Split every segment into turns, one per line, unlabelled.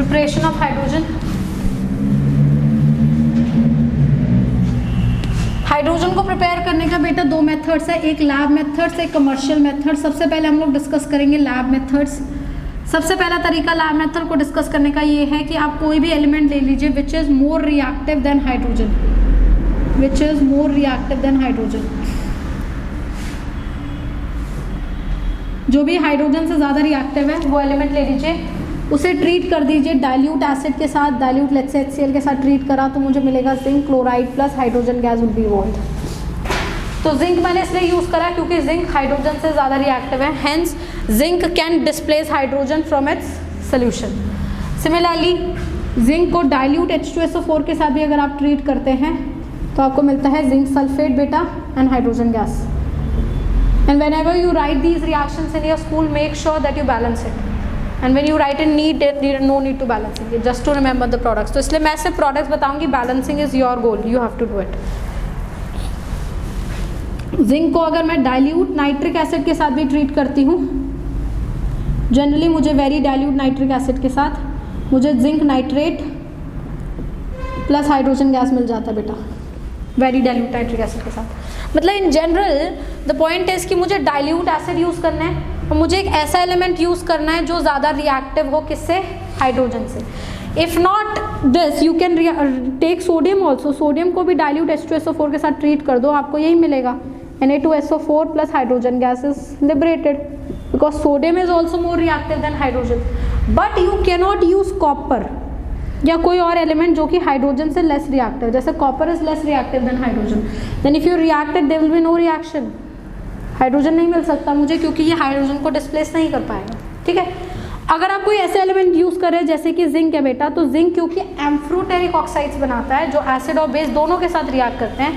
Preparation of hydrogen. Hydrogen को prepare करने का बेटा दो मेथड्स है, एक लैब मेथड्स, एक कमर्शियल मेथड। सबसे पहले हम लोग डिस्कस करेंगे लैब मेथड्स। सबसे पहला तरीका लैब मेथड को डिस्कस करने का ये है कि आप कोई भी एलिमेंट ले लीजिए which is more reactive than hydrogen, which is more reactive than hydrogen. जो भी हाइड्रोजन से ज़्यादा रिएक्टिव है वो एलिमेंट ले लीजिए, उसे ट्रीट कर दीजिए डाइल्यूट एसिड के साथ, डाइल्यूट लेट्स से HCl के साथ ट्रीट करा तो मुझे मिलेगा zinc chloride plus hydrogen gas will be evolved. तो जिंक मैंने इसलिए यूज़ करा क्योंकि जिंक हाइड्रोजन से ज़्यादा रिएक्टिव है, hence zinc can displace hydrogen from its solution. Similarly zinc को डाइल्यूट H2SO4 के साथ भी अगर आप ट्रीट करते हैं तो आपको मिलता है जिंक सल्फेट बेटा and hydrogen gas. And whenever you write these reactions in your school, make sure that you balance it. And when you write in need, there no need to balance it. Just to remember the products. तो इसलिए मैं सिर्फ products बताऊंगी. Balancing is your goal. You have to do it. Zinc को अगर मैं dilute nitric acid के साथ भी ट्रीट करती हूँ, जनरली मुझे वेरी डाइल्यूट नाइट्रिक एसिड के साथ मुझे zinc nitrate plus hydrogen gas मिल जाता है बेटा, वेरी डाइल्यूट नाइट्रिक एसिड के साथ। मतलब in general the point is कि मुझे डाइल्यूट एसिड यूज़ करना है और मुझे एक ऐसा एलिमेंट यूज़ करना है जो ज़्यादा रिएक्टिव हो, किससे? हाइड्रोजन से। If not this you can take sodium also, sodium को भी डाइल्यूट H2SO4 के साथ ट्रीट कर दो, आपको यही मिलेगा Na2SO4 plus hydrogen gas is liberated because sodium is also more reactive than hydrogen. But you cannot use copper या कोई और एलिमेंट जो कि हाइड्रोजन से लेस रिएक्टिव, जैसे copper is less reactive than hydrogen, then if you reacted there will be no reaction, hydrogen नहीं मिल सकता मुझे क्योंकि ये हाइड्रोजन को डिस्प्लेस नहीं कर पाएगा। ठीक है, अगर आप कोई ऐसे एलिमेंट यूज़ करें जैसे कि जिंक है बेटा, तो जिंक क्योंकि एम्फोटेरिक ऑक्साइड्स बनाता है जो एसिड और बेस दोनों के साथ रिएक्ट करते हैं,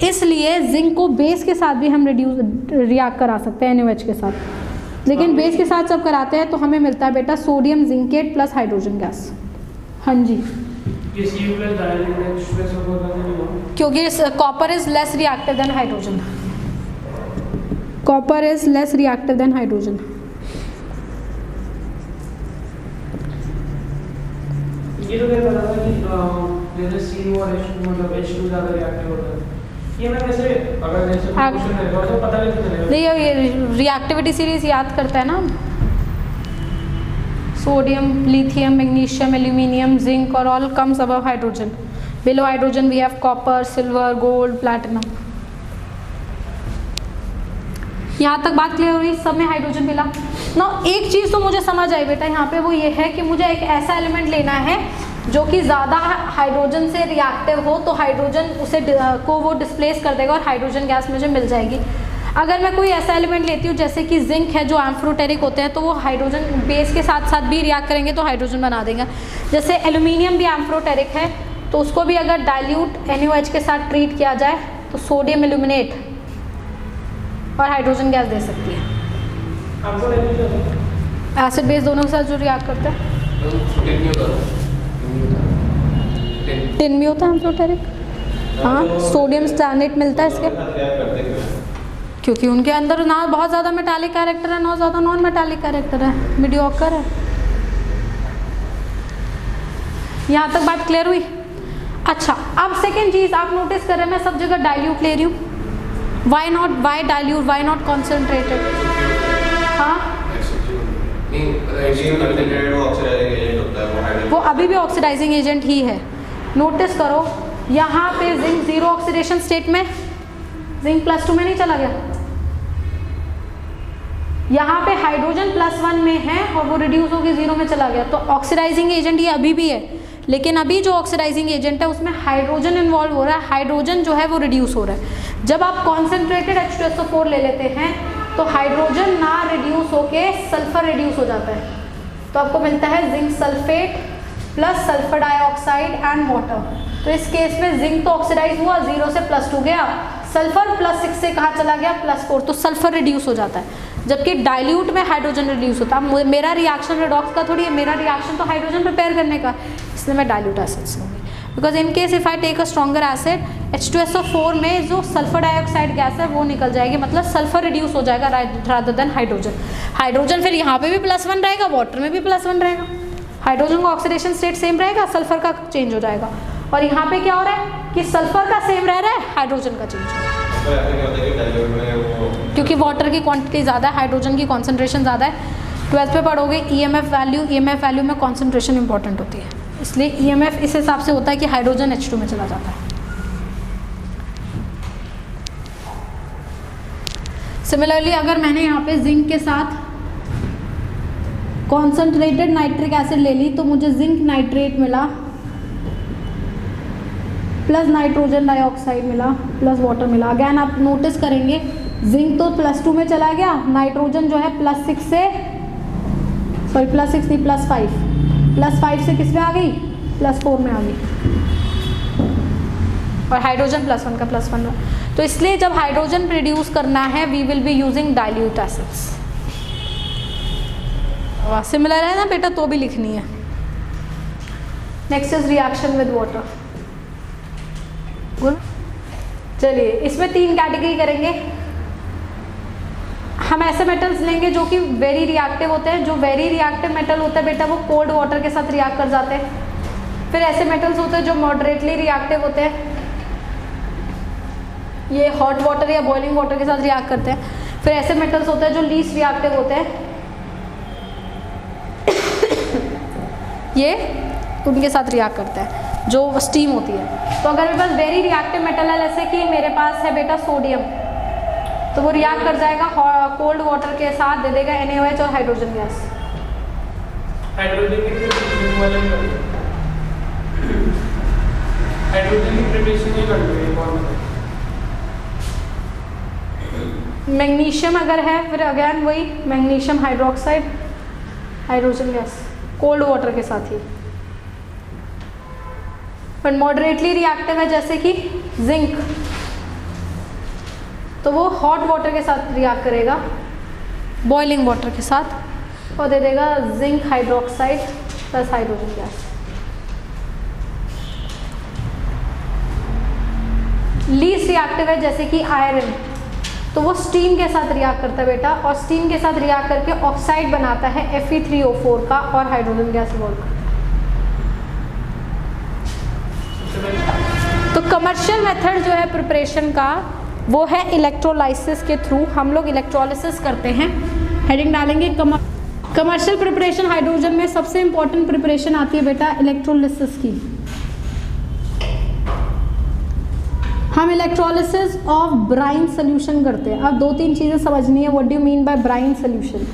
इसलिए जिंक को बेस के साथ भी हम रिएक्ट करा सकते हैं NaOH के साथ। लेकिन बेस के साथ जब कराते हैं तो हमें मिलता है बेटा sodium zincate plus hydrogen gas. हाँ जी, क्योंकि copper is less reactive than hydrogen, copper is less reactive than hydrogen.
ये तो क्या पता था कि जैसे CO और H2 मतलब H2 ज़्यादा रिएक्टिव होता है, ये मैं कैसे अगर जैसे क्वेश्चन रहेगा तो पता कैसे चलेगा?
नहीं, ये रिएक्टिविटी सीरीज याद करता है ना, sodium, lithium, magnesium, aluminium, zinc और all comes above hydrogen. Below hydrogen we have copper, silver, gold, platinum. यहाँ तक बात क्लियर हुई? सब में हाइड्रोजन मिला ना। एक चीज़ तो मुझे समझ आई बेटा यहाँ पे, वो ये है कि मुझे एक ऐसा एलिमेंट लेना है जो कि ज़्यादा हाइड्रोजन से रिएक्टिव हो, तो हाइड्रोजन उसे को वो डिस्प्लेस कर देगा और हाइड्रोजन गैस मुझे मिल जाएगी। अगर मैं कोई ऐसा एलिमेंट लेती हूँ जैसे कि जिंक है जो एम्फोटेरिक होते हैं, तो वो हाइड्रोजन बेस के साथ साथ भी रिएक्ट करेंगे तो हाइड्रोजन बना देंगे। जैसे एल्यूमिनियम भी एम्फोटेरिक है, तो उसको भी अगर डाइल्यूट NaOH के साथ ट्रीट किया जाए तो सोडियम एल्यूमिनेट और हाइड्रोजन गैस दे सकती है। एसिड बेस दोनों के साथ जो रिएक्ट करते हैं, टिन में होता है एम्फोटेरिक। हाँ, सोडियम स्टैनेट मिलता है इसके, क्योंकि उनके अंदर ना बहुत ज़्यादा मेटालिक कैरेक्टर है ना ज़्यादा नॉन मेटालिक कैरेक्टर है, मीडियोकर है। यहाँ तक बात क्लियर हुई? अच्छा, अब सेकेंड चीज़ आप नोटिस कर रहे हैं, मैं सब जगह डाइल्यूट ले रही हूँ। Why not, why dilute, why not concentrated? हाँ, वो अभी भी ऑक्सीडाइजिंग एजेंट ही है। नोटिस करो यहाँ पे जिंक जीरो ऑक्सीडेशन स्टेट में, जिंक +2 में नहीं चला गया, यहाँ पे हाइड्रोजन +1 में है और वो रिड्यूस होकर 0 में चला गया। तो ऑक्सीडाइजिंग एजेंट ये अभी भी है, लेकिन अभी जो ऑक्सीडाइजिंग एजेंट है उसमें हाइड्रोजन इन्वॉल्व हो रहा है, हाइड्रोजन जो है वो रिड्यूस हो रहा है। जब आप कॉन्सेंट्रेटेड H2SO4 ले लेते हैं तो हाइड्रोजन ना रिड्यूस होके सल्फर रिड्यूस हो जाता है, तो आपको मिलता है zinc sulphate plus sulphur dioxide and water. तो इस केस में जिंक तो ऑक्सीडाइज हुआ, 0 से +2 गया, सल्फर +6 से कहाँ चला गया? +4, तो सल्फर रिड्यूस हो जाता है। जबकि डाइल्यूट में हाइड्रोजन रिड्यूस होता है। मेरा रिएक्शन रिडॉक्स का थोड़ी है, मेरा रिएक्शन तो हाइड्रोजन प्रिपेयर करने का, इसलिए मैं डाइल्यूट एसिड्स लूँगी। Because in case if I take a stronger acid, H2SO4 में जो सल्फर डाइऑक्साइड गैस है वो निकल जाएगी, मतलब सल्फर रिड्यूस हो जाएगा रादर देन हाइड्रोजन। हाइड्रोजन फिर यहाँ पे भी +1 रहेगा, वाटर में भी +1 रहेगा। हाइड्रोजन का ऑक्सीडेशन स्टेट सेम रहेगा, सल्फर का चेंज हो जाएगा। और यहाँ पे क्या हो रहा है कि सल्फर का सेम रह रहा है, हाइड्रोजन का चेंज हो रहा है, क्योंकि वाटर की क्वांटिटी ज़्यादा है, हाइड्रोजन की कॉन्सेंट्रेशन ज़्यादा है। 12th पे पढ़ोगे ईएमएफ वैल्यू में कॉन्सेंट्रेशन इंपॉर्टेंट होती है, इसलिए ईएमएफ इस हिसाब से होता है कि हाइड्रोजन H2 में चला जाता है। सिमिलरली अगर मैंने यहाँ पे जिंक के साथ कॉन्सेंट्रेटेड नाइट्रिक एसिड ले ली तो मुझे जिंक नाइट्रेट मिला प्लस नाइट्रोजन डाइऑक्साइड मिला प्लस वाटर मिला। अगेन आप नोटिस करेंगे जिंक तो +2 में चला गया, नाइट्रोजन जो है +6 से +6 नहीं +5 से किस में आ गई, +4 में आ गई, और हाइड्रोजन +1 का +1। तो इसलिए जब हाइड्रोजन प्रोड्यूस करना है we will be using dilute acids. Similar है ना बेटा, तो भी लिखनी है। Next is reaction with water. Good, चलिए इसमें 3 कैटेगरी करेंगे। हम ऐसे मेटल्स लेंगे जो कि वेरी रिएक्टिव होते हैं। जो वेरी रिएक्टिव मेटल होता है बेटा वो कोल्ड वाटर के साथ रिएक्ट कर जाते हैं। फिर ऐसे मेटल्स होते हैं जो मॉडरेटली रिएक्टिव होते हैं, ये हॉट वाटर या बॉइलिंग वाटर के साथ रिएक्ट करते हैं। फिर ऐसे मेटल्स होते हैं जो लीस्ट रिएक्टिव होते हैं, ये उनके साथ रिएक्ट करते हैं जो स्टीम होती है। तो अगर मेरे पास वेरी रिएक्टिव मेटल है, जैसे कि मेरे पास है बेटा सोडियम, तो वो रिएक्ट कर जाएगा कोल्ड वाटर के साथ, दे देगा NaOH और हाइड्रोजन गैस। मैग्नीशियम अगर है फिर अगेन वही magnesium hydroxide, hydrogen gas cold water के साथ ही। पर मॉडरेटली रिएक्टिव है जैसे कि जिंक, तो वो हॉट वाटर के साथ रिएक्ट करेगा, बॉइलिंग वाटर के साथ, और दे देगा zinc hydroxide plus hydrogen gas. Least reactive है जैसे कि आयरन, तो वो स्टीम के साथ रिएक्ट करता है बेटा, और स्टीम के साथ रिएक्ट करके ऑक्साइड बनाता है Fe3O4 का और हाइड्रोजन गैस इवॉल्व करता है। तो कमर्शियल मेथड जो है प्रिपरेशन का वो है इलेक्ट्रोलाइसिस के थ्रू। हम लोग इलेक्ट्रोलाइसिस करते हैं, हेडिंग डालेंगे कमर्शियल प्रिपरेशन। हाइड्रोजन में सबसे इंपॉर्टेंट प्रिपरेशन आती है बेटा इलेक्ट्रोलिसिस की। हम इलेक्ट्रोलिसिस ऑफ ब्राइन सोल्यूशन करते हैं। अब 2-3 चीज़ें समझनी है। What do you mean by brine solution?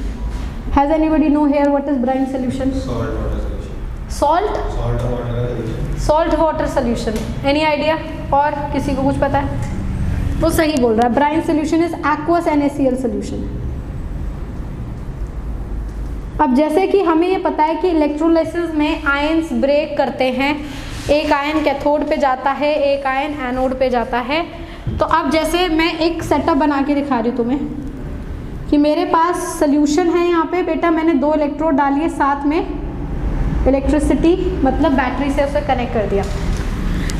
Has anybody know here what is brine solution? Salt water solution. Any idea? और किसी को कुछ पता है? वो सही बोल रहा है। Brine solution is aqueous NaCl solution. अब जैसे कि हमें ये पता है कि इलेक्ट्रोलाइसिस में आयंस ब्रेक करते हैं, एक आयन कैथोड पे जाता है, एक आयन एनोड पे जाता है। तो अब जैसे मैं एक सेटअप बना के दिखा रही हूँ तुम्हें कि मेरे पास सोल्यूशन है यहाँ पे बेटा, मैंने 2 इलेक्ट्रोड डाली है, साथ में इलेक्ट्रिसिटी मतलब बैटरी से उसे कनेक्ट कर दिया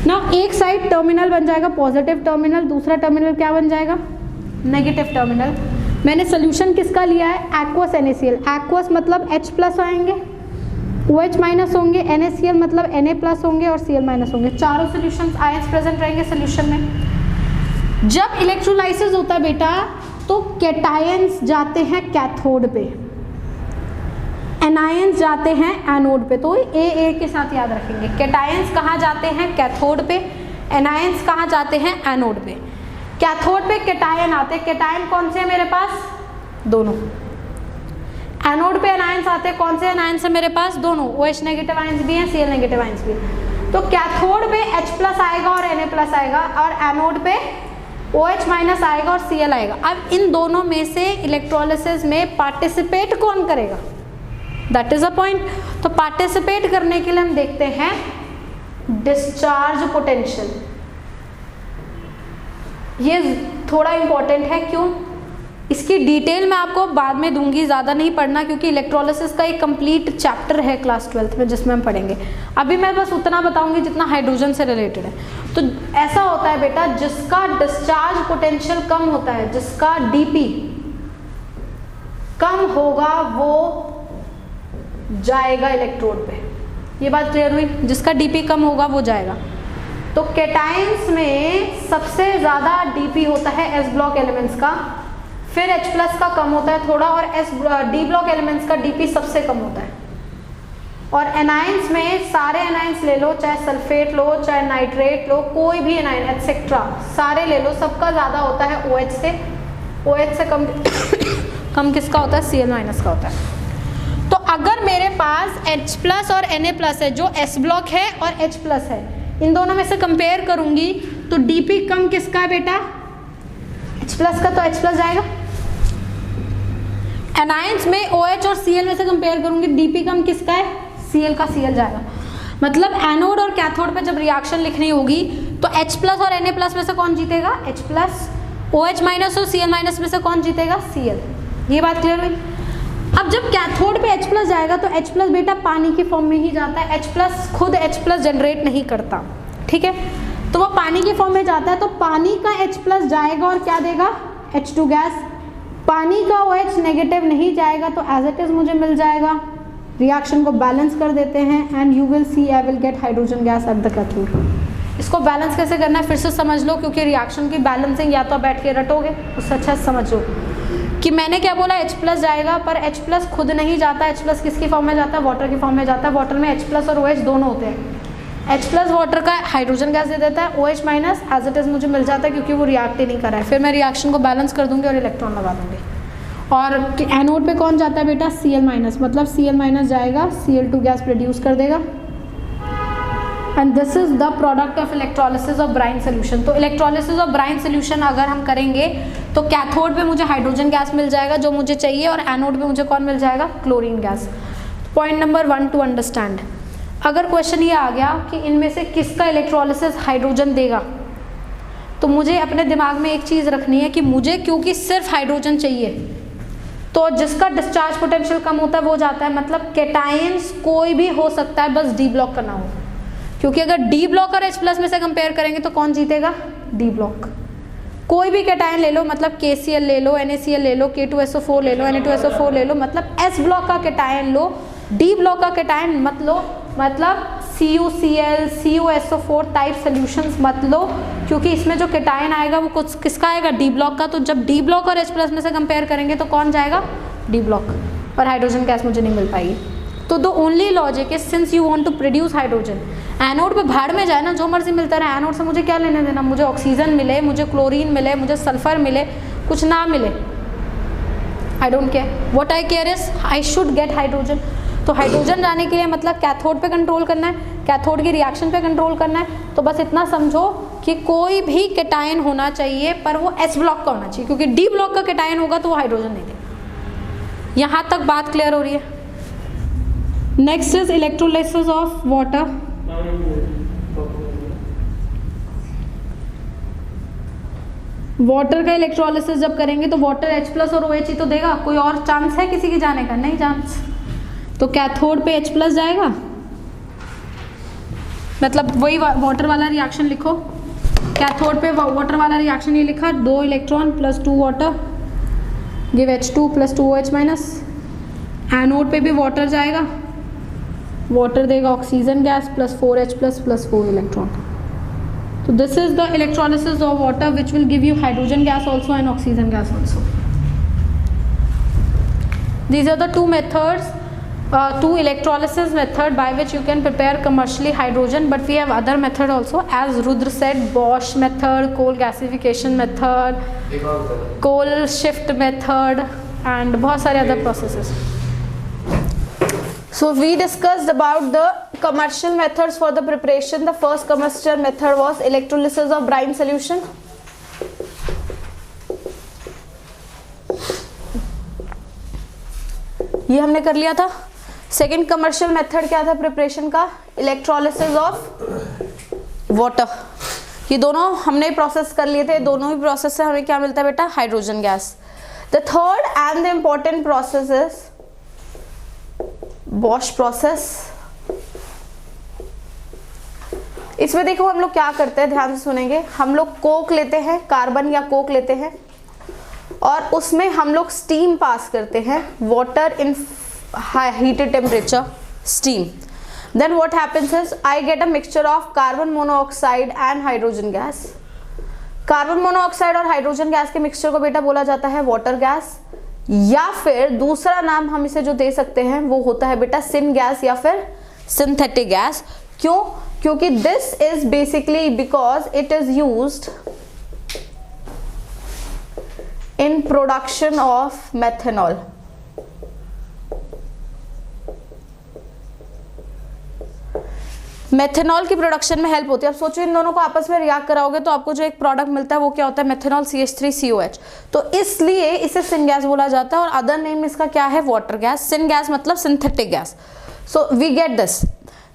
ना। एक साइड टर्मिनल बन जाएगा पॉजिटिव टर्मिनल, दूसरा टर्मिनल क्या बन जाएगा? Negative terminal. मैंने सोल्यूशन किसका लिया है? Aqueous NaCl। एक्वस मतलब H+ आएंगे, OH- होंगे, NaCl मतलब Na+ होंगे और Cl- होंगे। चारों सोल्यूशंस आयंस प्रेजेंट रहेंगे सोल्यूशन में। जब इलेक्ट्रोलाइसिस होता है बेटा तो कैटायंस जाते हैं कैथोड पे, एनायंस जाते हैं एनोड पे। तो ए के साथ याद रखेंगे। कैटायंस कहाँ जाते हैं? कैथोड पे। एनायंस कहाँ जाते हैं? एनोड पे। कैथोड पे कैटायन आते हैं। कैटायन कौन से हैं मेरे पास? दोनों। एनोड पे एनायंस आते हैं। कौन से एनायंस है मेरे पास? दोनों। OH नेगेटिव आयंस भी हैं, Cl नेगेटिव आयंस भी हैं। तो कैथोड पे H+ आएगा और Na+ आएगा, और एनोड पे OH- आएगा और Cl आएगा। अब इन दोनों में से इलेक्ट्रोलिसिस में पार्टिसिपेट कौन करेगा? That is a point. तो पार्टिसिपेट करने के लिए हम देखते हैं डिस्चार्ज पोटेंशियल। ये थोड़ा इंपॉर्टेंट है। क्यों? इसकी डिटेल मैं आपको बाद में दूंगी, ज़्यादा नहीं पढ़ना, क्योंकि इलेक्ट्रोलिसिस का एक कंप्लीट चैप्टर है क्लास 12th में जिसमें हम पढ़ेंगे। अभी मैं बस उतना बताऊंगी जितना हाइड्रोजन से रिलेटेड है। तो ऐसा होता है बेटा, जिसका डिस्चार्ज पोटेंशियल कम होता है, जिसका DP कम होगा, वो जाएगा इलेक्ट्रोड पे। ये बात क्लियर हुई? जिसका डीपी कम होगा वो जाएगा। तो कैटाइंस में सबसे ज़्यादा डीपी होता है एस ब्लॉक एलिमेंट्स का, फिर H प्लस का कम होता है थोड़ा, और डी ब्लॉक एलिमेंट्स का डीपी सबसे कम होता है। और एनाइंस में सारे एनाइंस ले लो, चाहे सल्फेट लो, चाहे नाइट्रेट लो, कोई भी एनाइन एटसेट्रा सारे ले लो, सबका ज़्यादा होता है OH से। OH से कम कम किसका होता है? Cl माइनस का होता है। तो अगर मेरे पास H प्लस और Na प्लस है, जो S ब्लॉक है और H प्लस है, इन दोनों में से कंपेयर करूंगी तो डीपी कम किसका है बेटा? H प्लस का, तो H प्लस जाएगा। एनाइंस में OH और Cl में से कंपेयर करूंगी, डीपी कम किसका है? Cl का, Cl जाएगा। मतलब एनोड और कैथोड पे जब रिएक्शन लिखनी होगी तो H प्लस और Na प्लस में से कौन जीतेगा? H plus. OH माइनस और Cl माइनस में से कौन जीतेगा? Cl। ये बात क्लियर हुई? अब जब कैथोड पे H प्लस जाएगा तो H प्लस बेटा पानी की फॉर्म में ही जाता है, H प्लस खुद H प्लस जनरेट नहीं करता, ठीक है? तो वो पानी की फॉर्म में जाता है, तो पानी का H प्लस जाएगा और क्या देगा? H2 gas. पानी का OH नेगेटिव नहीं जाएगा तो एज इट इज मुझे मिल जाएगा। रिएक्शन को बैलेंस कर देते हैं and you will see I will get hydrogen gas at the cathode. इसको बैलेंस कैसे करना है फिर से समझ लो, क्योंकि रिएक्शन की बैलेंसिंग या तो बैठ के रटोगे, उससे अच्छा समझ लो कि मैंने क्या बोला, H प्लस जाएगा, पर H प्लस खुद नहीं जाता। H प्लस किसकी फॉर्म में जाता है? वाटर की फॉर्म में जाता है। वाटर में H प्लस और OH दोनों होते हैं। H प्लस वाटर का हाइड्रोजन गैस दे देता है, OH minus as it is मुझे मिल जाता है क्योंकि वो रिएक्ट ही नहीं कर रहा है। फिर मैं रिएक्शन को बैलेंस कर दूंगी और इलेक्ट्रॉन लगा दूंगी। और एनोड पे कौन जाता है बेटा? Cl माइनस, मतलब Cl माइनस जाएगा, Cl2 गैस प्रोड्यूस कर देगा। And this is the product of electrolysis of brine solution. तो इलेक्ट्रोलिसिस ऑफ ब्राइन सोल्यूशन अगर हम करेंगे तो कैथोड पे मुझे हाइड्रोजन गैस मिल जाएगा जो मुझे चाहिए, और एनोड पे मुझे कौन मिल जाएगा? Chlorine gas. Point number 1 to understand. अगर क्वेश्चन ये आ गया कि इनमें से किसका इलेक्ट्रोलिसिस हाइड्रोजन देगा, तो मुझे अपने दिमाग में एक चीज़ रखनी है कि मुझे क्योंकि सिर्फ हाइड्रोजन चाहिए, तो जिसका डिस्चार्ज पोटेंशियल कम होता है वो जाता है। मतलब कैटायंस कोई भी हो सकता है, बस डी ब्लॉक करना हो, क्योंकि अगर डी ब्लॉक और H प्लस में से कंपेयर करेंगे तो कौन जीतेगा? D block. कोई भी कैटायन ले लो, मतलब KCl ले लो, NaCl ले लो, K2SO4 ले लो, Na2SO4 ले लो, मतलब S ब्लॉक का कैटायन लो, डी ब्लॉक का कैटायन मत लो, मतलब CuCl, CuSO4 टाइप सोल्यूशंस मत लो, क्योंकि इसमें जो कैटायन आएगा वो कुछ किसका आएगा? डी ब्लॉक का। तो जब डी ब्लॉक और H प्लस में से कंपेयर करेंगे तो कौन जाएगा? डी ब्लॉक, और हाइड्रोजन गैस मुझे नहीं मिल पाएगी। तो the only logic is since you want to produce hydrogen, anode पे भाड़ में जाए ना, जो मर्जी मिलता रहे, एनोड से मुझे क्या लेने देना? मुझे ऑक्सीजन मिले, मुझे क्लोरीन मिले, मुझे सल्फर मिले, कुछ ना मिले, I don't care. What I care is I should get hydrogen. तो हाइड्रोजन जाने के लिए मतलब कैथोड पे कंट्रोल करना है, कैथोड की रिएक्शन पे कंट्रोल करना है। तो बस इतना समझो कि कोई भी कैटायन होना चाहिए पर वो S ब्लॉक का होना चाहिए, क्योंकि डी ब्लॉक का कैटायन होगा तो वो हाइड्रोजन नहीं देगा। यहाँ तक बात क्लियर हो रही है? Next is electrolysis of water. Water का इलेक्ट्रोलाइसिस जब करेंगे तो वाटर H प्लस और OH ही तो देगा, कोई और चांस है किसी के जाने का? नहीं चांस। तो कैथोड पे H प्लस जाएगा, मतलब वही वाटर वाला रिएक्शन लिखो। कैथोड पे वाटर वाला रिएक्शन ये लिखा, 2 electron plus 2 water give H2 plus 2 OH minus. Anode पे भी वाटर जाएगा, वाटर देगा oxygen gas plus 4H plus 4 electron. तो this is the electrolysis of water which will give you hydrogen gas also and oxygen gas also. These are the two methods, two electrolysis method by which you can prepare commercially hydrogen, but we have other method also, as Rudra said, Bosch method, coal gasification method, coal shift method, and बहुत सारे other processes. So we discussed about the commercial methods for the preparation. The first commercial method was electrolysis of brine solution. ये हमने कर लिया था। Second commercial method क्या था preparation का? Electrolysis of water. ये दोनों हमने प्रोसेस कर लिए थे, दोनों ही प्रोसेस से हमें क्या मिलता है बेटा? Hydrogen gas. The third and the important process is Bosch process. इसमें देखो हम लोग क्या करते हैं, ध्यान से सुनेंगे। हम लोग कोक लेते हैं, कार्बन या कोक लेते हैं, और उसमें हम लोग स्टीम पास करते हैं। Water in
heated temperature, steam. Then what happens is I get a mixture of carbon monoxide and hydrogen gas. Carbon monoxide और हाइड्रोजन गैस के मिक्सचर को बेटा बोला जाता है वाटर गैस, या फिर दूसरा नाम हम इसे जो दे सकते हैं वो होता है बेटा सिन गैस या फिर सिंथेटिक गैस. क्यों? क्योंकि this is basically because it is used in production of methanol. Methanol की प्रोडक्शन में हेल्प होती है. अब सोचो इन दोनों को आपस में रिएक्ट कराओगे तो आपको जो एक प्रोडक्ट मिलता है वो क्या होता है, मेथनॉल CH3COH. तो इसलिए इसे सिन गैस बोला जाता है और अदर नेम इसका क्या है, वाटर गैस. सिन गैस मतलब synthetic gas. So we get this.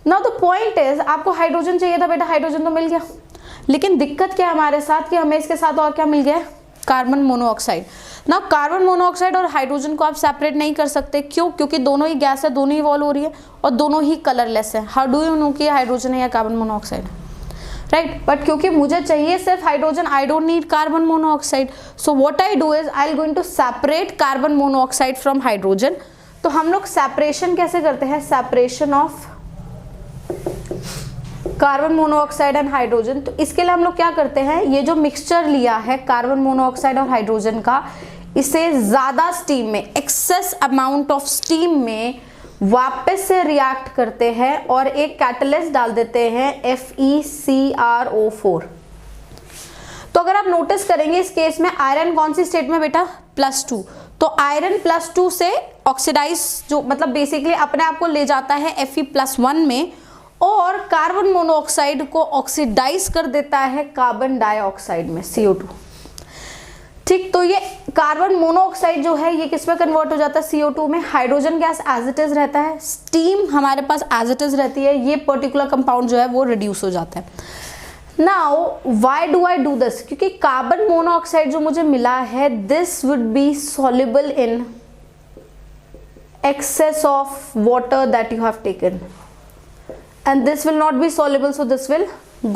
Now the point is आपको हाइड्रोजन चाहिए था बेटा, हाइड्रोजन तो मिल गया, लेकिन दिक्कत क्या है हमारे साथ कि हमें इसके साथ और क्या मिल गया, कार्बन मोनोऑक्साइड. ना कार्बन मोनोऑक्साइड और हाइड्रोजन को आप सेपरेट नहीं कर सकते. क्यों? क्योंकि दोनों ही गैस है, दोनों ही इवॉल्व हो रही है और दोनों ही कलरलेस है. हाउ डू यू नो कि हाइड्रोजन है या कार्बन मोनोऑक्साइड, राइट? बट क्योंकि मुझे चाहिए सिर्फ hydrogen, I don't need carbon monoxide. So what I do is I am going to separate carbon monoxide from hydrogen. तो हम लोग सेपरेशन कैसे करते हैं, separation of carbon monoxide and hydrogen. तो इसके लिए हम लोग क्या करते हैं, ये जो मिक्सचर लिया है कार्बन मोनोऑक्साइड और हाइड्रोजन का, इसे ज्यादा स्टीम में, एक्सेस अमाउंट ऑफ स्टीम में वापस से रिएक्ट करते हैं और एक कैटलिस्ट डाल देते हैं FeCrO4. तो अगर आप नोटिस करेंगे इस केस में आयरन कौन सी स्टेट में बेटा, +2. तो आयरन +2 से ऑक्सीडाइज जो मतलब बेसिकली अपने आप को ले जाता है Fe+1 में और कार्बन मोनोऑक्साइड को ऑक्सीडाइज कर देता है कार्बन डाइऑक्साइड में, CO2. ठीक, तो ये कार्बन मोनोऑक्साइड जो है ये किस में कन्वर्ट हो जाता है, CO2 में. Hydrogen gas as it is रहता है, स्टीम हमारे पास एज इट इज रहती है. ये पर्टिकुलर कंपाउंड जो है वो रिड्यूस हो जाता है. Now why do I do this, क्योंकि कार्बन मोनोऑक्साइड जो मुझे मिला है this would be soluble in excess of water that you have taken and this will not be soluble, so this will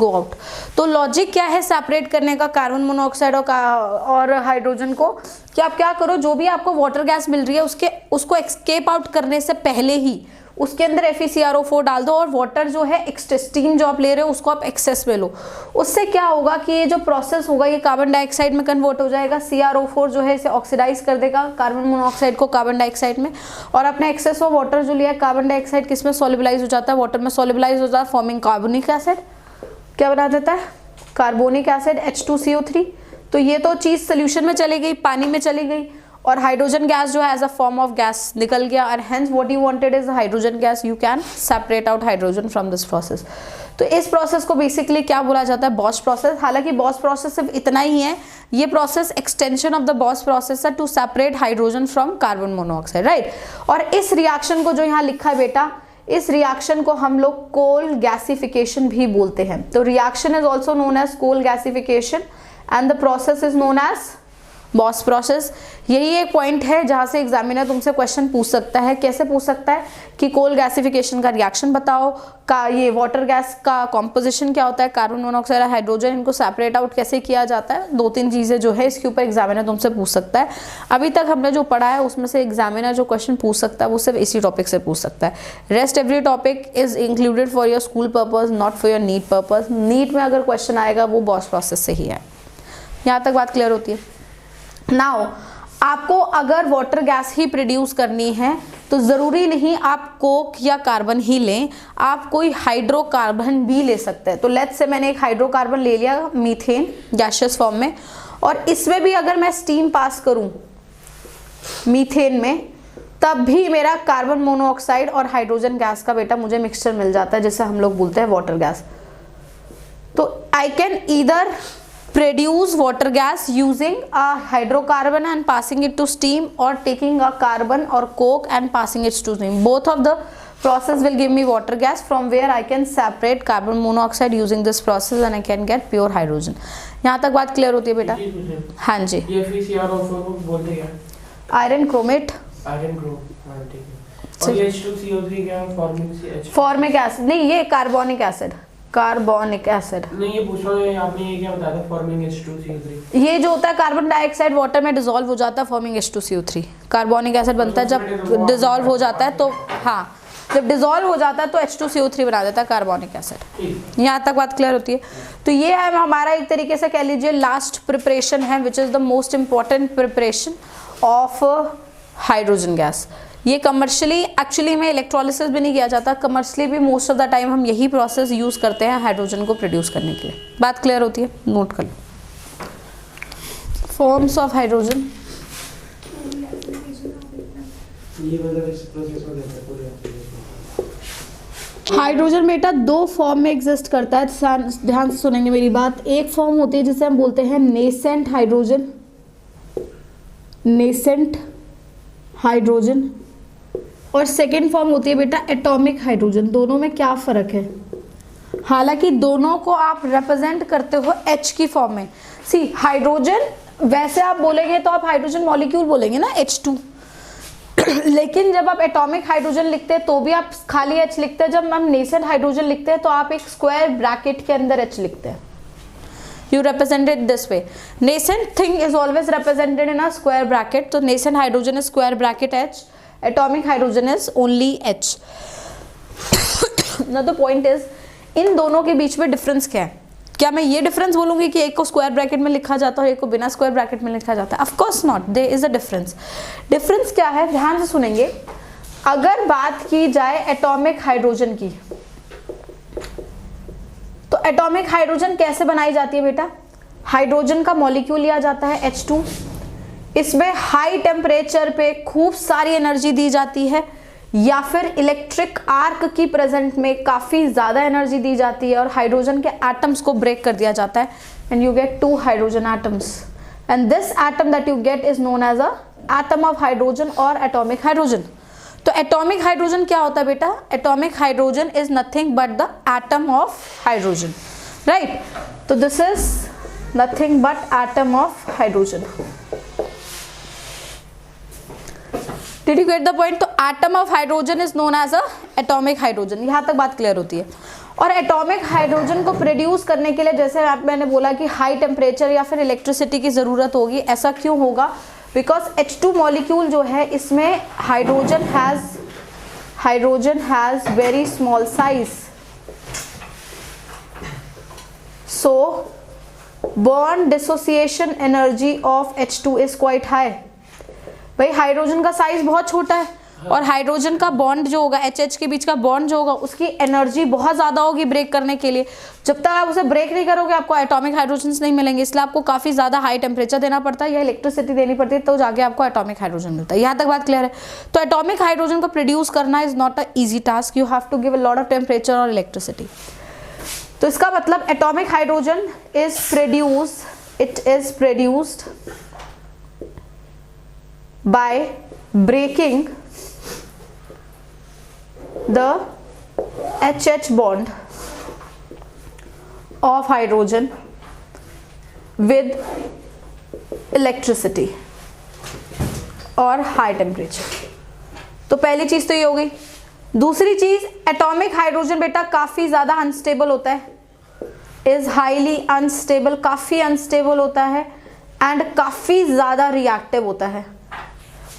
go out. तो logic क्या है separate करने का कार्बन मोनोऑक्साइड और हाइड्रोजन को, कि आप क्या करो, जो भी आपको वाटर गैस मिल रही है उसको एस्केप आउट करने से पहले ही उसके अंदर FeCrO4 डाल दो और वाटर जो है स्टीम जो आप ले रहे हो उसको आप एक्सेस में लो. उससे क्या होगा कि ये जो प्रोसेस होगा ये कार्बन डाइऑक्साइड में कन्वर्ट हो जाएगा. CrO4 जो है इसे ऑक्सीडाइज कर देगा कार्बन मोनोऑक्साइड को कार्बन डाइऑक्साइड में, और अपने एक्सेस ऑफ वाटर जो लिया है कार्बन डाइऑक्साइड किस में सोल्युबलाइज हो जाता है, वाटर में सोल्युबलाइज हो जाता है, फॉर्मिंग कार्बोनिक एसिड. क्या बना देता है, कार्बोनिक एसिड H2CO3. तो ये तो चीज सोल्यूशन में चली गई, पानी में चली गई, और हाइड्रोजन गैस जो है as a form of gas निकल गया. और hence what you wanted is hydrogen gas. You can separate out hydrogen from this process. तो इस प्रोसेस को बेसिकली क्या बोला जाता है, बॉश प्रोसेस. हालांकि बॉश प्रोसेस सिर्फ इतना ही है, ये process extension of the Bosch process है to separate hydrogen from carbon monoxide, right. और इस रिएक्शन को जो यहाँ लिखा है बेटा, इस रिएक्शन को हम लोग कोल गैसिफिकेशन भी बोलते हैं. तो reaction is also known as coal gasification and the process is known as Bosch process. यही एक पॉइंट है जहां से एग्जामिनर तुमसे क्वेश्चन पूछ सकता है. कैसे पूछ सकता है कि कोल गैसिफिकेशन का रिएक्शन बताओ, का ये वाटर गैस का कॉम्पोजिशन क्या होता है, कार्बन मोनोऑक्साइड और हाइड्रोजन इनको सेपरेट आउट कैसे किया जाता है. 2-3 चीजें जो है इसके ऊपर एग्जामिनर तुमसे पूछ सकता है. अभी तक हमने जो पढ़ा है उसमें से एग्जामिनर जो क्वेश्चन पूछ सकता है वो सिर्फ इसी टॉपिक से पूछ सकता है. Rest every topic is included for your school purpose, not for your NEET purpose. NEET में अगर क्वेश्चन आएगा वो बॉश प्रोसेस से ही है. यहाँ तक बात क्लियर होती है. नाउ आपको अगर वाटर गैस ही प्रोड्यूस करनी है तो ज़रूरी नहीं आप कोक या कार्बन ही लें, आप कोई हाइड्रोकार्बन भी ले सकते हैं. तो लेट्स से मैंने एक हाइड्रोकार्बन ले लिया मीथेन गैसियस फॉर्म में, और इसमें भी अगर मैं स्टीम पास करूं मीथेन में तब भी मेरा कार्बन मोनोऑक्साइड और हाइड्रोजन गैस का बेटा मुझे मिक्सचर मिल जाता है जिसे हम लोग बोलते हैं वाटर गैस. तो I can either produce water gas using a hydrocarbon and passing it to steam, or taking a carbon or coke and passing it to steam. Both of the process will give me water gas from where I can separate carbon monoxide using this process and I can get pure hydrogen. यहाँ तक बात clear होती है बेटा? हाँ जी.
ये FeCrO4 को बोलते हैं
आयरन क्रोमेट.
आयरन क्रोम, हाँ ठीक है. और ये H2CO3 क्या है, फॉर्मिक एसिड.
फॉर्मिक एसिड नहीं, ये कार्बोनिक एसिड. Carbonic acid.
नहीं ये पूछ रहा हूँ, आपने ये क्या बताया था, फॉर्मिंग H2CO3?
ये जो होता है कार्बन डाइऑक्साइड वाटर में डिसॉल्व हो जाता है, फॉर्मिंग H2CO3। कार्बोनिक एसिड बनता है जब डिसॉल्व हो जाता है, तो हाँ जब डिसॉल्व हो जाता है तो H2CO3 बना देता है कार्बोनिक एसिड। यहाँ तक बात क्लियर होती है। तो ये है हमारा एक तरीके से कह लीजिए लास्ट प्रिपरेशन है, which is the most important preparation of hydrogen gas. ये कमर्शियली एक्चुअली में इलेक्ट्रोलिसिस भी नहीं किया जाता, कमर्शियली भी मोस्ट ऑफ द टाइम हम यही प्रोसेस यूज़ करते हैं हाइड्रोजन को प्रोड्यूस करने के लिए। बात क्लियर होती है, नोट कर लो। फॉर्म्स ऑफ हाइड्रोजन,
ये मतलब इस प्रोसेस में रहता है पूरे।
हाइड्रोजन बेटा दो फॉर्म में एग्जिस्ट करता है, ध्यान से सुनेंगे मेरी बात। एक फॉर्म होती है जिसे हम बोलते हैं नेसेंट हाइड्रोजन, नेसेंट हाइड्रोजन, और सेकेंड फॉर्म होती है बेटा एटॉमिक हाइड्रोजन। दोनों में क्या फ़र्क है? हालांकि दोनों को आप रिप्रेजेंट करते हो H की फॉर्म में। सी हाइड्रोजन वैसे आप बोलेंगे तो आप हाइड्रोजन मॉलिक्यूल बोलेंगे ना H2, लेकिन जब आप एटॉमिक हाइड्रोजन लिखते हैं तो भी आप खाली H लिखते हैं। जब हम नेसेंट हाइड्रोजन लिखते हैं तो आप एक स्क्वायर ब्रैकेट के अंदर H लिखते हैं। You represent it this way. Nascent thing is always represented in a square bracket. तो nascent hydrogen is square bracket H. Atomic hydrogen is only H. Now the point is, इन दोनों के बीच में difference क्या है? क्या मैं ये डिफरेंस बोलूँगी कि एक को स्क्वायर ब्रैकेट में लिखा जाता है और एक को बिना स्क्वायर ब्रैकेट में लिखा जाता है? Of course not, there is a difference. Difference क्या है? ध्यान से सुनेंगे। अगर बात की जाए एटॉमिक हाइड्रोजन की, तो एटॉमिक हाइड्रोजन कैसे बनाई जाती है बेटा? हाइड्रोजन का मॉलिक्यूल लिया जाता है H2, इसमें हाई टेम्परेचर पे खूब सारी एनर्जी दी जाती है, या फिर इलेक्ट्रिक आर्क की प्रेजेंट में काफ़ी ज़्यादा एनर्जी दी जाती है और हाइड्रोजन के एटम्स को ब्रेक कर दिया जाता है, and you get 2 hydrogen atoms, and this atom that you get is known as a atom of hydrogen और एटॉमिक हाइड्रोजन। तो एटॉमिक हाइड्रोजन क्या होता है बेटा? Atomic hydrogen is nothing but the atom of hydrogen, right? तो this is nothing but atom of hydrogen. Did you get the point? तो atom of hydrogen is known as a atomic hydrogen. यहाँ तक बात clear होती है। और atomic hydrogen को produce करने के लिए जैसे मैंने बोला कि हाई टेम्परेचर या फिर इलेक्ट्रिसिटी की ज़रूरत होगी। ऐसा क्यों होगा? बिकॉज H2 मॉलिक्यूल जो है इसमें hydrogen has very small size, so bond dissociation energy of H2 is quite high. भाई हाइड्रोजन का साइज बहुत छोटा है और हाइड्रोजन का बॉन्ड जो होगा HH के बीच का बॉन्ड जो होगा उसकी एनर्जी बहुत ज़्यादा होगी ब्रेक करने के लिए। जब तक आप उसे ब्रेक नहीं करोगे आपको एटॉमिक हाइड्रोजन्स नहीं मिलेंगे, इसलिए आपको काफ़ी ज़्यादा हाई टेम्परेचर देना पड़ता है या इलेक्ट्रिसिटी देनी पड़ती है, तो जाके आपको एटॉमिक हाइड्रोजन मिलता है। यहाँ तक बात क्लियर है? तो एटॉमिक हाइड्रोजन को प्रोड्यूस करना is not a easy task, you have to give a lot of temperature और इलेक्ट्रिसिटी। तो इसका मतलब atomic hydrogen is produced by breaking the HH bond of hydrogen with electricity और high temperature। तो पहली चीज तो ये हो गई। दूसरी चीज, एटॉमिक हाइड्रोजन बेटा काफी ज्यादा अनस्टेबल होता है, इज हाईली अनस्टेबल, काफी अनस्टेबल होता है एंड काफी ज्यादा रिएक्टिव होता है।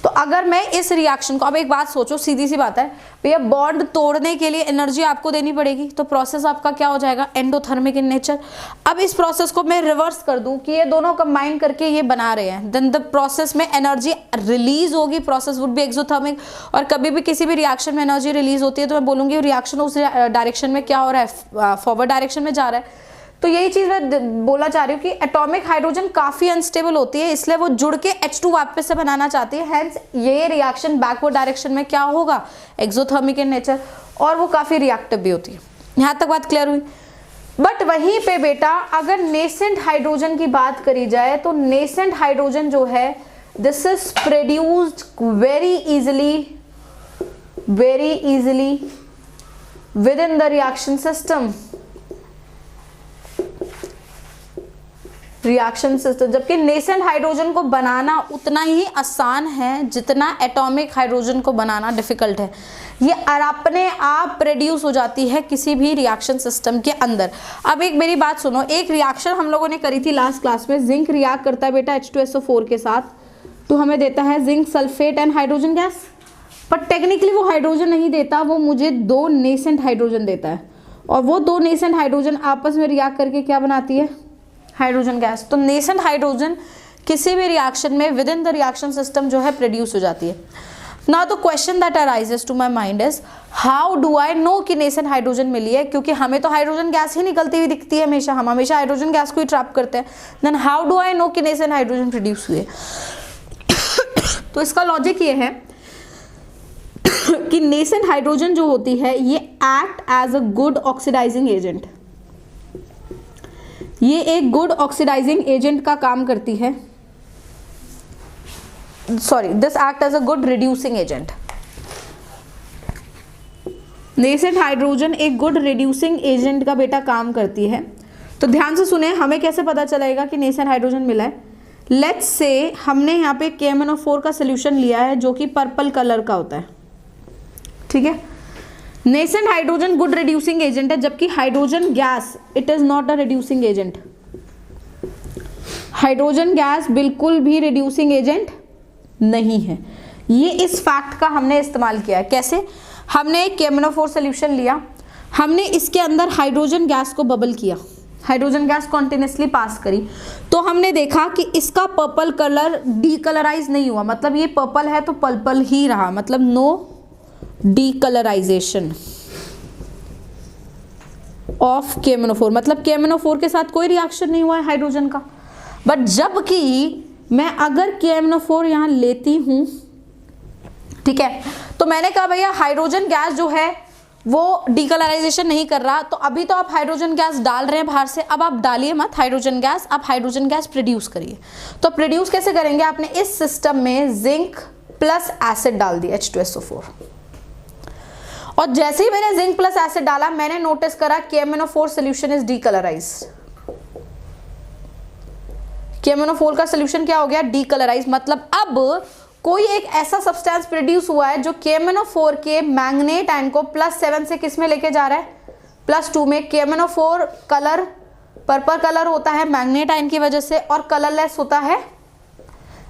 तो अगर मैं इस रिएक्शन को, अब एक बात सोचो, सीधी सी बात है भैया, बॉन्ड तोड़ने के लिए एनर्जी आपको देनी पड़ेगी, तो प्रोसेस आपका क्या हो जाएगा? Endothermic in nature. अब इस प्रोसेस को मैं रिवर्स कर दूं कि ये दोनों कंबाइन करके ये बना रहे हैं, देन द प्रोसेस में एनर्जी रिलीज होगी, प्रोसेस वुड बी एक्सोथर्मिक। और कभी भी किसी भी रिएक्शन में एनर्जी रिलीज होती है तो मैं बोलूँगी रिएक्शन उस डायरेक्शन में क्या हो रहा है? फॉरवर्ड डायरेक्शन में जा रहा है। तो यही चीज़ मैं बोला चाह रही हूँ कि एटॉमिक हाइड्रोजन काफ़ी अनस्टेबल होती है, इसलिए वो जुड़ के H2 वापस से बनाना चाहती है, हैंस ये रिएक्शन बैकवर्ड डायरेक्शन में क्या होगा? एक्सोथर्मिक इन नेचर, और वो काफ़ी रिएक्टिव भी होती है। यहाँ तक बात क्लियर हुई? बट वहीं पे बेटा अगर नेसेंट हाइड्रोजन की बात करी जाए तो नेसेंट हाइड्रोजन जो है this is produced very easily with in the reaction system. Reaction system, जबकि नेसेंट हाइड्रोजन को बनाना उतना ही आसान है जितना एटॉमिक हाइड्रोजन को बनाना डिफिकल्ट है। ये अपने आप प्रोड्यूस हो जाती है किसी भी रिएक्शन सिस्टम के अंदर। अब एक मेरी बात सुनो, एक रिएक्शन हम लोगों ने करी थी लास्ट क्लास में, जिंक रिएक्ट करता है बेटा H2SO4 के साथ, तो हमें देता है zinc sulphate and hydrogen gas, पर टेक्निकली वो हाइड्रोजन नहीं देता, वो मुझे 2 नेसेंट हाइड्रोजन देता है, और वो 2 नेसेंट हाइड्रोजन आपस में रिएक्ट करके क्या बनाती है, हाइड्रोजन गैस। तो नेसेंट हाइड्रोजन किसी भी रिएक्शन में within the reaction system जो है प्रोड्यूस हो जाती है। Now the question that arises to my mind is how do I know कि नेसेंट हाइड्रोजन मिली है, क्योंकि हमें तो हाइड्रोजन गैस ही निकलती हुई दिखती है हमेशा, हम हमेशा हाइड्रोजन गैस को ही ट्रैप करते हैं। Then how do I know कि नेसेंट हाइड्रोजन प्रोड्यूस हुई है? तो इसका लॉजिक ये है कि नेसेंट हाइड्रोजन जो होती है ये act as a good oxidising agent, ये एक गुड ऑक्सीडाइजिंग एजेंट का काम करती है, sorry this act as a good reducing agent. Nascent hydrogen एक गुड रिड्यूसिंग एजेंट का बेटा काम करती है। तो ध्यान से सुने, हमें कैसे पता चलेगा कि नेसेंट हाइड्रोजन मिला है? लेट्स से हमने यहाँ पे KMnO4 का सोल्यूशन लिया है जो कि पर्पल कलर का होता है, ठीक है। Nascent hydrogen good reducing agent है, जबकि hydrogen gas it is not a reducing agent. Hydrogen gas बिल्कुल भी रिड्यूसिंग एजेंट नहीं है। ये इस फैक्ट का हमने इस्तेमाल किया है। कैसे? हमने एक KMnO4 सोल्यूशन लिया, हमने इसके अंदर हाइड्रोजन गैस को बबल किया, हाइड्रोजन गैस कॉन्टिन्यूसली पास करी, तो हमने देखा कि इसका पर्पल कलर डीकलराइज नहीं हुआ, मतलब ये पर्पल है तो पर्पल ही रहा, मतलब नो डीकलराइजेशन ऑफ KMnO4, मतलब KMnO4 के साथ कोई रिएक्शन नहीं हुआ है हाइड्रोजन का। बट जबकि मैं अगर KMnO4 यहां लेती हूं, ठीक है, तो मैंने कहा भैया हाइड्रोजन गैस जो है वो डीकलराइजेशन नहीं कर रहा, तो अभी तो आप हाइड्रोजन गैस डाल रहे हैं बाहर से, अब आप डालिए मत हाइड्रोजन गैस, आप हाइड्रोजन गैस प्रोड्यूस करिए। तो प्रोड्यूस कैसे करेंगे? आपने इस सिस्टम में जिंक प्लस एसिड डाल दिया H2SO4, और जैसे ही मैंने जिंक प्लस एसिड डाला मैंने नोटिस करा KMnO4 सोल्यूशन इज डीकलराइज्ड। KMnO4 का सोल्यूशन क्या हो गया? डीकलराइज्ड। मतलब अब कोई एक ऐसा सब्सटेंस प्रोड्यूस हुआ है जो KMnO4 के मैग्नेट आयन को +7 से किस में लेके जा रहा है? +2 में। KMnO4 कलर पर्पल कलर होता है मैग्नेट आयन की वजह से, और कलरलेस होता है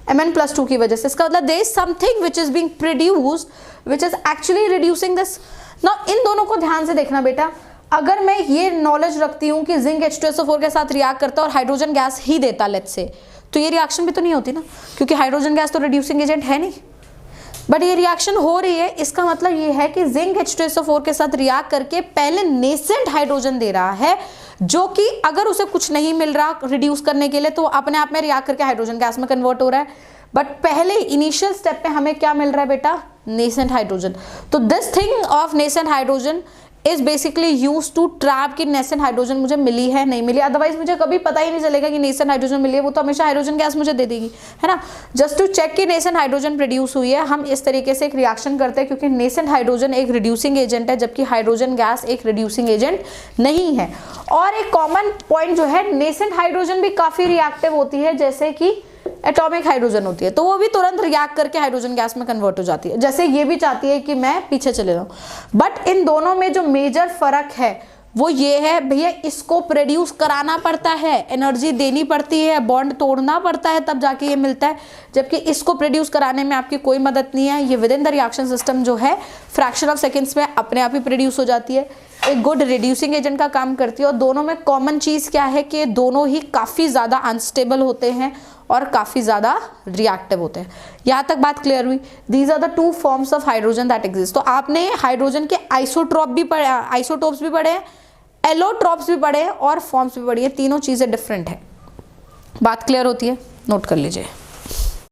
Mn+2 की वजह से। इसका मतलब there is something which is being produced which is actually reducing this. Now इन दोनों को ध्यान से देखना बेटा, अगर मैं ये नॉलेज रखती हूँ कि जिंक H2SO4 के साथ रिएक्ट करता है और हाइड्रोजन गैस ही देता लेट्स से, तो ये रिएक्शन भी तो नहीं होती ना, क्योंकि हाइड्रोजन गैस तो रिड्यूसिंग एजेंट है नहीं। बट ये रिएक्शन हो रही है, इसका मतलब ये है कि जिंक H2SO4 के साथ रिएक्ट करके पहले नेसेंट हाइड्रोजन दे रहा है, जो कि अगर उसे कुछ नहीं मिल रहा रिड्यूस करने के लिए तो अपने आप में रिएक्ट करके हाइड्रोजन गैस में कन्वर्ट हो रहा है। बट पहले इनिशियल स्टेप पे हमें क्या मिल रहा है बेटा? Nascent hydrogen. तो this thing of nascent hydrogen is basically use to trap कि नेसेंट हाइड्रोजन मुझे मिली है नहीं मिली, अदरवाइज मुझे कभी पता ही नहीं चलेगा कि नेसेंट हाइड्रोजन मिली है, वो तो हमेशा हाइड्रोजन गैस मुझे दे देगी, है ना। जस्ट टू चेक कि नेसेंट हाइड्रोजन प्रोड्यूस हुई है, हम इस तरीके से एक रिएक्शन करते हैं, क्योंकि नेसेंट हाइड्रोजन एक रिड्यूसिंग एजेंट है जबकि हाइड्रोजन गैस एक रिड्यूसिंग एजेंट नहीं है। और एक कॉमन पॉइंट जो है, नेसेंट हाइड्रोजन भी काफी रिएक्टिव होती है, जैसे कि एटॉमिक हाइड्रोजन होती है, तो वो भी तुरंत रिएक्ट करके हाइड्रोजन गैस में कन्वर्ट हो जाती है, जैसे ये भी चाहती है कि मैं पीछे चले जाऊं। बट इन दोनों में जो मेजर फर्क है वो ये है भैया, इसको प्रोड्यूस कराना पड़ता है, एनर्जी देनी पड़ती है, बॉन्ड तोड़ना पड़ता है, तब जाके ये मिलता है, जबकि इसको प्रोड्यूस कराने में आपकी कोई मदद नहीं है। ये with in the reaction system जो है फ्रैक्शन ऑफ सेकेंड्स में अपने आप ही प्रोड्यूस हो जाती है, एक गुड रिड्यूसिंग एजेंट का काम करती है। और दोनों में कॉमन चीज़ क्या है कि दोनों ही काफ़ी ज़्यादा अनस्टेबल होते हैं और काफ़ी ज़्यादा रिएक्टिव होते हैं। यहाँ तक बात क्लियर हुई? These are the two forms of hydrogen that exist. तो आपने हाइड्रोजन के आइसोटोप्स भी पढ़े हैं, एलोट्रॉप्स भी पढ़े हैं और फॉर्म्स भी पढ़ी है, तीनों चीज़ें डिफरेंट है। बात क्लियर होती है? नोट कर लीजिए।